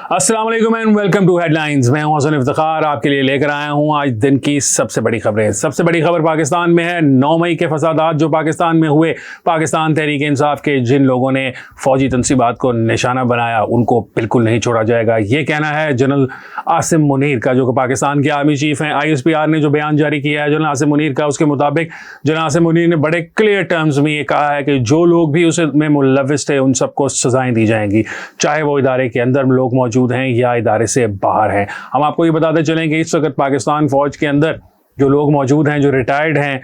अस्सलाम वालेकुम and welcome to headlines. मैं हूं हसन इफ्तिखार, आपके लिए लेकर आया हूं आज दिन की सबसे बड़ी खबरें। सबसे बड़ी खबर पाकिस्तान में है 9 मई के फसादात जो पाकिस्तान में हुए। पाकिस्तान तहरीक इंसाफ के जिन लोगों ने फौजी तंसीबात को निशाना बनाया उनको बिल्कुल नहीं छोड़ा जाएगा, ये कहना है जनरल आसिम मुनीर का, जो कि पाकिस्तान के आर्मी चीफ हैं। ISPR ने जो बयान जारी किया है जनरल आसिम मुनीर का, उसके मुताबिक जनरल आसिम मुनीर ने बड़े क्लियर टर्म्स में ये कहा है कि जो लोग भी उसमें मुलविस थे उन सबको सजाएं दी जाएंगी, चाहे वो इदारे के अंदर लोग मौजूद हैं या इदारे से बाहर हैं। हम आपको ये बताते चलें कि इस वक्त पाकिस्तान फौज के अंदर जो लोग मौजूद हैं, जो रिटायर्ड हैं,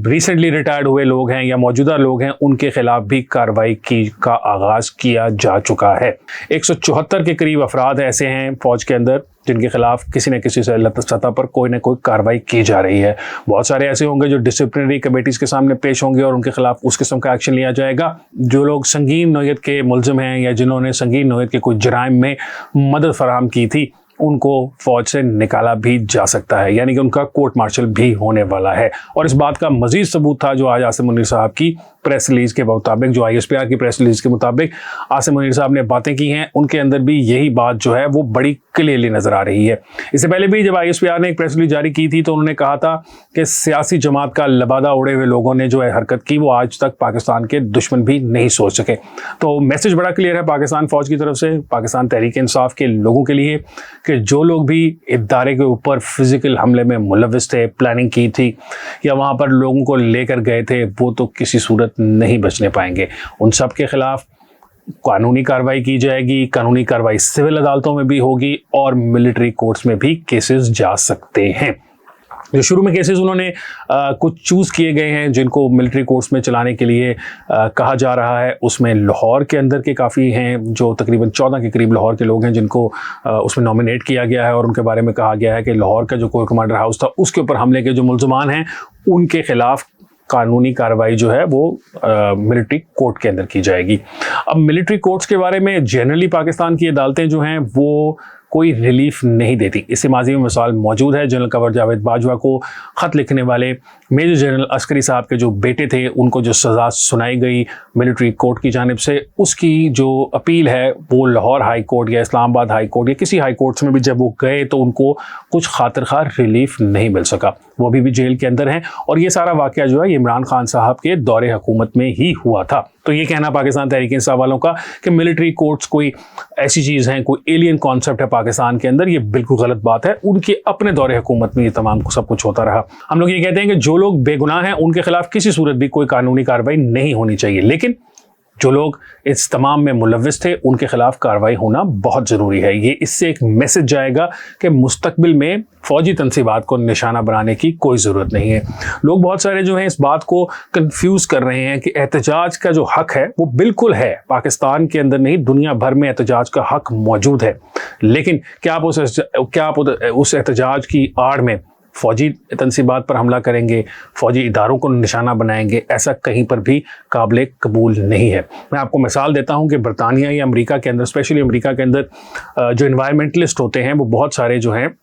रिसेंटली रिटायर्ड हुए लोग हैं या मौजूदा लोग हैं, उनके खिलाफ भी कार्रवाई का आगाज किया जा चुका है। 174 के करीब अफराद ऐसे हैं फौज के अंदर जिनके खिलाफ किसी न किसी सतह पर कोई ना कोई कार्रवाई की जा रही है। बहुत सारे ऐसे होंगे जो डिसिप्लिनरी कमेटीज के सामने पेश होंगे और उनके खिलाफ उस किस्म का एक्शन लिया जाएगा। जो लोग संगीन नौयत के मुल्जिम हैं या जिन्होंने संगीन नौयत के कोई जराइम में मदद फराहम की थी, उनको फौज से निकाला भी जा सकता है, यानी कि उनका कोर्ट मार्शल भी होने वाला है। और इस बात का मजीद सबूत था जो आज आसिम मुनीर साहब की प्रेस रिलीज के मुताबिक, जो ISPR की प्रेस रिलीज के मुताबिक आसिम मुनीर साहब ने बातें की हैं, उनके अंदर भी यही बात जो है वो बड़ी क्लियरली नजर आ रही है। इससे पहले भी जब ISPR ने एक प्रेस रिलीज जारी की थी तो उन्होंने कहा था कि सियासी जमात का लबादा उड़े हुए लोगों ने जो है हरकत की वो आज तक पाकिस्तान के दुश्मन भी नहीं सोच सके। तो मैसेज बड़ा क्लियर है पाकिस्तान फौज की तरफ से, पाकिस्तान तहरीक इंसाफ के लोगों के लिए, कि जो लोग भी इदारे के ऊपर फिजिकल हमले में मुलविस थे, प्लानिंग की थी या वहाँ पर लोगों को लेकर गए थे, वो तो किसी सूरत नहीं बचने पाएंगे। उन सब के खिलाफ कानूनी कार्रवाई की जाएगी। कानूनी कार्रवाई सिविल अदालतों में भी होगी और मिलिट्री कोर्ट्स में भी केसेस जा सकते हैं। जो शुरू में केसेस उन्होंने कुछ चूज़ किए गए हैं जिनको मिलिट्री कोर्ट्स में चलाने के लिए कहा जा रहा है, उसमें लाहौर के अंदर के काफ़ी हैं, जो तकरीबन 14 के करीब लाहौर के लोग हैं जिनको उसमें नॉमिनेट किया गया है और उनके बारे में कहा गया है कि लाहौर का जो कोर कमांडर हाउस था उसके ऊपर हमले के जो मुल्ज़मान हैं उनके खिलाफ कानूनी कार्रवाई जो है वो मिलिट्री कोर्ट के अंदर की जाएगी। अब मिलिट्री कोर्ट्स के बारे में जनरली पाकिस्तान की अदालतें जो हैं वो कोई रिलीफ नहीं देती। इससे माजी में मिसाल मौजूद है। जनरल कंवर जावेद बाजवा को ख़त लिखने वाले मेजर जनरल अस्करी साहब के जो बेटे थे उनको जो सज़ा सुनाई गई मिलिट्री कोर्ट की जानिब से, उसकी जो अपील है वो लाहौर हाई कोर्ट या इस्लामाबाद हाई कोर्ट या किसी हाई कोर्ट्स में भी जब वो गए तो उनको कुछ खातिर खा रिलीफ नहीं मिल सका, वो अभी भी जेल के अंदर हैं। और ये सारा वाक़या जो है इमरान खान साहब के दौरे हुकूमत में ही हुआ था। तो ये कहना पाकिस्तान तहरीक इंसाफ वालों का कि मिलिट्री कोर्ट्स कोई ऐसी चीज़ है, कोई एलियन कॉन्सेप्ट है पाकिस्तान के अंदर, ये बिल्कुल गलत बात है। उनके अपने दौरे हुकूमत में ये तमाम सब कुछ होता रहा। हम लोग ये कहते हैं कि जो लोग बेगुनाह हैं उनके खिलाफ किसी सूरत भी कोई कानूनी कार्रवाई नहीं होनी चाहिए, लेकिन जो लोग इस तमाम में मुलविस थे उनके खिलाफ कार्रवाई होना बहुत ज़रूरी है। ये इससे एक मैसेज जाएगा कि मुस्तकबिल में फ़ौजी तंसीबात को निशाना बनाने की कोई ज़रूरत नहीं है। लोग बहुत सारे जो हैं इस बात को कंफ्यूज कर रहे हैं कि एहतजाज का जो हक़ है वो बिल्कुल है, पाकिस्तान के अंदर नहीं दुनिया भर में एहतजाज का हक़ मौजूद है, लेकिन क्या आप उस एहतजाज की आड़ में फ़ौजी तंसीबात पर हमला करेंगे, फ़ौजी इदारों को निशाना बनाएंगे, ऐसा कहीं पर भी काबिल कबूल नहीं है। मैं आपको मिसाल देता हूं कि बरतानिया या अमेरिका के अंदर, स्पेशली अमेरिका के अंदर जो इन्वायरमेंटलिस्ट होते हैं वो बहुत सारे जो हैं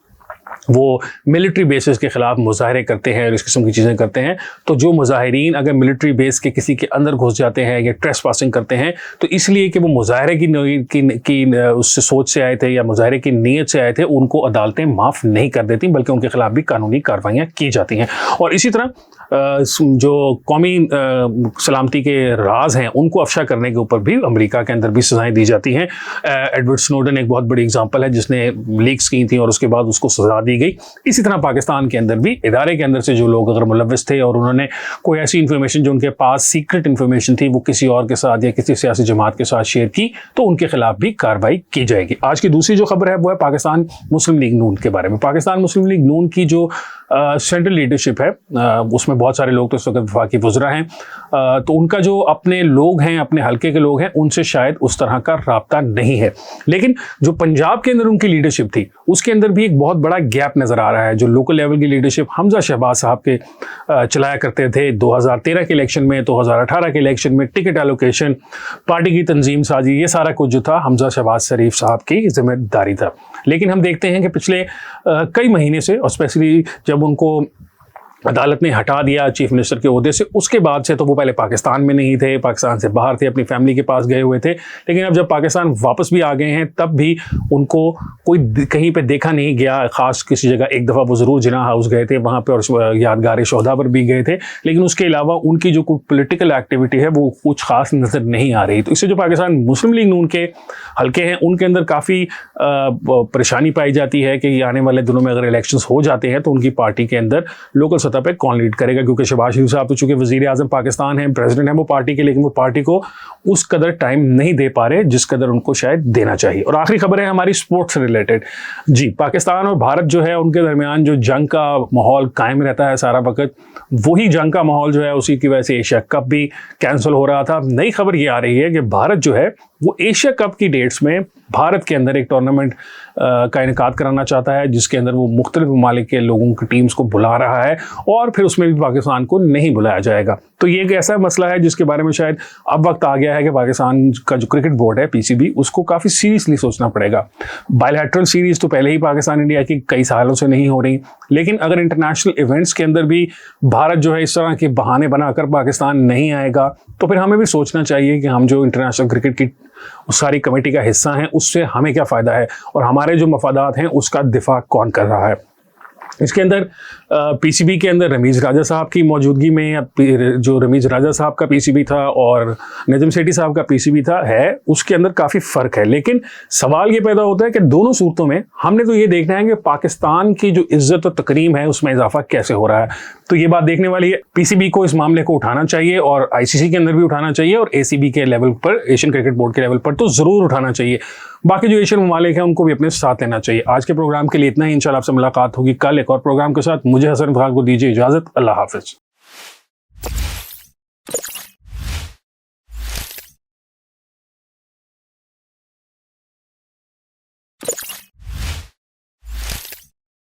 वो मिलिट्री बेसिस के ख़िलाफ़ मुजाहरे करते हैं और इस किस्म की चीज़ें करते हैं। तो जो मुजाहिरीन अगर मिलिट्री बेस के किसी के अंदर घुस जाते हैं या ट्रेस पासिंग करते हैं तो इसलिए कि वो मुजाहरे की उससे सोच से आए थे या मुजाहरे की नीयत से आए थे, उनको अदालतें माफ़ नहीं कर देती बल्कि उनके खिलाफ भी कानूनी कार्रवाइयाँ की जाती हैं। और इसी तरह जो कौमी सलामती के राज हैं उनको अफशा करने के ऊपर भी अमेरिका के अंदर भी सज़ाएँ दी जाती हैं। एडवर्ड स्नोडन एक बहुत बड़ी एग्जांपल है जिसने लीक्स की थी और उसके बाद उसको सज़ा दी गई। इसी तरह पाकिस्तान के अंदर भी इदारे के अंदर से जो लोग अगर मुलविस थे और उन्होंने कोई ऐसी इन्फॉर्मेशन जो उनके पास सीक्रेट इन्फॉर्मेशन थी वो किसी और के साथ या किसी सियासी जमात के साथ शेयर की तो उनके खिलाफ भी कार्रवाई की जाएगी। आज की दूसरी जो खबर है वो है पाकिस्तान मुस्लिम लीग नून के बारे में। पाकिस्तान मुस्लिम लीग नून की जो सेंट्रल लीडरशिप है उसमें बहुत सारे लोग तो इस वक्त वफाकी वज़रा हैं, तो उनका जो अपने लोग हैं, अपने हल्के के लोग हैं, उनसे शायद उस तरह का राब्ता नहीं है। लेकिन जो पंजाब के अंदर उनकी लीडरशिप थी उसके अंदर भी एक बहुत बड़ा गैप नज़र आ रहा है। जो लोकल लेवल की लीडरशिप हमजा शहबाज साहब के चलाया करते थे 2013 के इलेक्शन में, 2018 के इलेक्शन में, टिकट एलोकेशन, पार्टी की तंजीम साजी, ये सारा कुछ जो था हमजा शहबाज शरीफ साहब की जिम्मेदारी था। लेकिन हम देखते हैं कि पिछले कई महीने से और स्पेशली जब उनको عدالت نے ہٹا دیا چیف منسٹر کے عہدے سے، اس کے بعد سے تو وہ پہلے پاکستان میں نہیں تھے، پاکستان سے باہر تھے، اپنی فیملی کے پاس گئے ہوئے تھے، لیکن اب جب پاکستان واپس بھی آ گئے ہیں تب بھی ان کو کوئی کہیں پہ دیکھا نہیں گیا، خاص کسی جگہ ایک دفعہ وہ ضرور جناح ہاؤس گئے تھے وہاں پہ اور یادگار شہداء پر بھی گئے تھے، لیکن اس کے علاوہ ان کی جو کوئی پولیٹیکل ایکٹیویٹی ہے وہ کچھ خاص نظر نہیں آ رہی۔ تو اس سے جو پاکستان مسلم لیگ نون کے حلقے ہیں ان کے اندر کافی پریشانی پائی جاتی ہے کہ آنے والے دنوں میں اگر الیکشنز ہو جاتے ہیں تو ان کی پارٹی کے اندر لوکل سطح پہ کون لیڈ کرے گا، کیونکہ شہباز شریف صاحب تو چونکہ وزیر اعظم پاکستان ہیں، پریزیڈنٹ ہیں وہ پارٹی کے، لیکن وہ پارٹی کو اس قدر ٹائم نہیں دے پا رہے جس قدر ان کو شاید دینا چاہیے۔ اور آخری خبر ہے ہماری سپورٹس سے ریلیٹڈ۔ جی، پاکستان اور بھارت جو ہے ان کے درمیان جو جنگ کا ماحول قائم رہتا ہے سارا وقت، وہی جنگ کا ماحول جو ہے اسی کی وجہ سے ایشیا کپ بھی کینسل ہو رہا تھا۔ نئی خبر یہ آ رہی ہے کہ بھارت جو ہے وہ ایشیا کپ کی ڈیٹس میں بھارت کے اندر ایک ٹورنامنٹ کا انعقاد کرانا چاہتا ہے جس کے اندر وہ مختلف ممالک کے لوگوں کی ٹیمز کو بلا رہا ہے، اور پھر اس میں بھی پاکستان کو نہیں بلایا جائے گا۔ تو یہ ایک ایسا مسئلہ ہے جس کے بارے میں شاید اب وقت آ گیا ہے کہ پاکستان کا جو کرکٹ بورڈ ہے PCB اس کو کافی سیریسلی سوچنا پڑے گا۔ بائیلیٹرل سیریز تو پہلے ہی پاکستان انڈیا کی کئی سالوں سے نہیں ہو رہی، لیکن اگر انٹرنیشنل ایونٹس کے اندر بھی بھارت جو ہے اس طرح کے بہانے بنا کر پاکستان نہیں آئے گا تو پھر ہمیں بھی سوچنا چاہیے کہ ہم جو انٹرنیشنل کرکٹ کی ساری کمیٹی کا حصہ ہیں اس سے ہمیں کیا فائدہ ہے، اور ہمارے جو مفادات ہیں اس کا دفاع کون کر رہا ہے۔ اس کے اندر PCB کے اندر رمیز راجہ صاحب کی موجودگی میں، جو رمیز راجہ صاحب کا PCB تھا اور نجم سیٹھی صاحب کا PCB تھا ہے، اس کے اندر کافی فرق ہے، لیکن سوال یہ پیدا ہوتا ہے کہ دونوں صورتوں میں ہم نے تو یہ دیکھنا ہے کہ پاکستان کی جو عزت و تکریم ہے اس میں اضافہ کیسے ہو رہا ہے۔ تو یہ بات دیکھنے والی ہے، PCB کو اس معاملے کو اٹھانا چاہیے اور ICC کے اندر بھی اٹھانا چاہیے، اور ACB کے لیول پر، ایشین کرکٹ بورڈ کے لیول پر تو ضرور اٹھانا چاہیے۔ باقی جو ایشین ممالک ہیں ان کو بھی اپنے ساتھ لینا چاہیے۔ آج کے پروگرام کے لیے اتنا ہی، انشاءاللہ آپ سے ملاقات ہوگی کل ایک اور پروگرام کے ساتھ۔ مجھے حسن فخر کو دیجیے اجازت، اللہ حافظ۔